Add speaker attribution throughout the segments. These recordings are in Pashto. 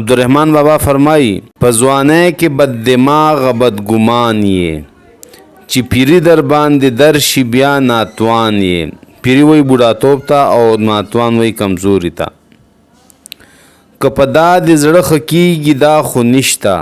Speaker 1: عبدالرحمان بابا فرمایي په ځوانۍ کې بد دماغ بد ګمان یې چې پیری در باندې درشي بیا ناتوان یې. پیری وی بوډاتوب ته او ناتوان وی کمزوري ته. که په دا د زړه ښه کېږي دا خو نشته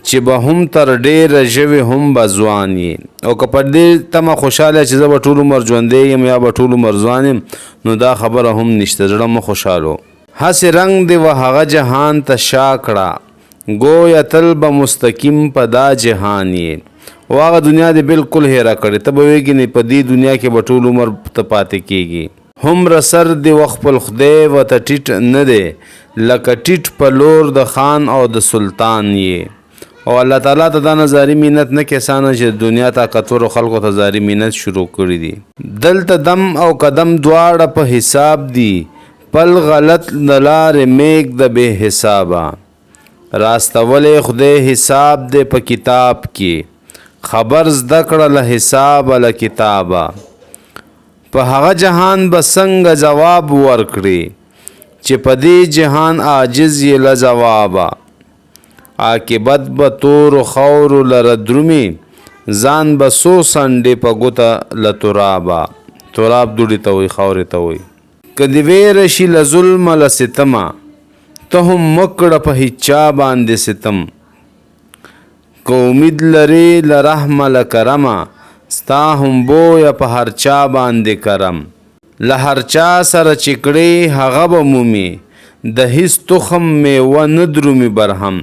Speaker 1: چې به هم تر ډېره ژوې هم به ځوان یې. او که په دې تمه خوشحاله چې زه به ټول عمر ژوندی یم یا به ټول عمر ځوان یم نو دا خبره هم نشته. زړه مه خوشحالو. هسې رنګ دې و هغه جهان ته شا کړه ګویا تل به مستقیم په دا جهان یې. او هغه دنیا دې بالکل هیره کړې ته به ویږي په دې دنیا کې به ټول عمر ته پاتې کېږي. هومره سر دې و خپل خدای ورته ټیټ نه دی لکه ټیټ په لور د خان او د سلطان یې. او الله تعالی ته دا نظاري مینت نه کسانه چې دنیا طاقتورو خلکو ته زاري مینت شروع کړي دي. دلته دم او قدم دواړه په حساب دي پل غلط د لارې میږ د بې حسابه راستولی خدای حساب دی په کتاب کې خبر زده کړه له حسابه له کتابه. په هغه جهان به څنګه جواب ورکړي چې په دې جهان عاجز یې له جوابه. عاقبت به تورو خاورو لره درومي ځان به څو څنډې په ګوته له ترابه. تراب دوړې ته وایي خاورې ته وایي. که دې ویره شي له ظلمه له ستمه ته هم مه کړه په هیچا باندې ستم. که امید لرې له رحمه له کرمه ستا هم بویه په هر چا باندې کرم. له هر چا سره چې کړې هغه به مومي د هیڅ تخم میوه نه درومي برهم.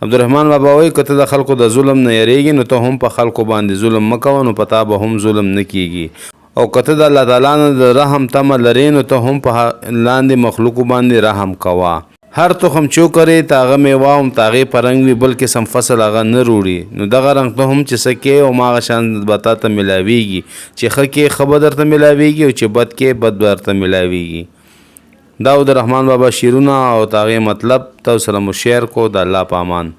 Speaker 1: عبدالرحمان بابا وایي که ته د خلکو د ظلم نه یریږي نو ته هم په خلکو باندې ظلم مه کوه نو په تا به هم ظلم نه کیږي. او که ته د الله تعالی نه د رحم تمه لرې نو ته هم په لاندې مخلوقو باندې رحم کوه. هر تخم چو کرې تاغه میوه هم تاغې په رنګ وي بل قسم فصل هغه نه روړي. نو دغه رنګ ته هم چې څه کې او ماغه شان به تا ته میلاویږي چې ښه کې ښه به درته میلاویږي او چې بد کې بد به درته میلاویږي. دا د رحمان بابا شعرونه او تاغې مطلب تاسو سره مو شیر کو. د الله په امان.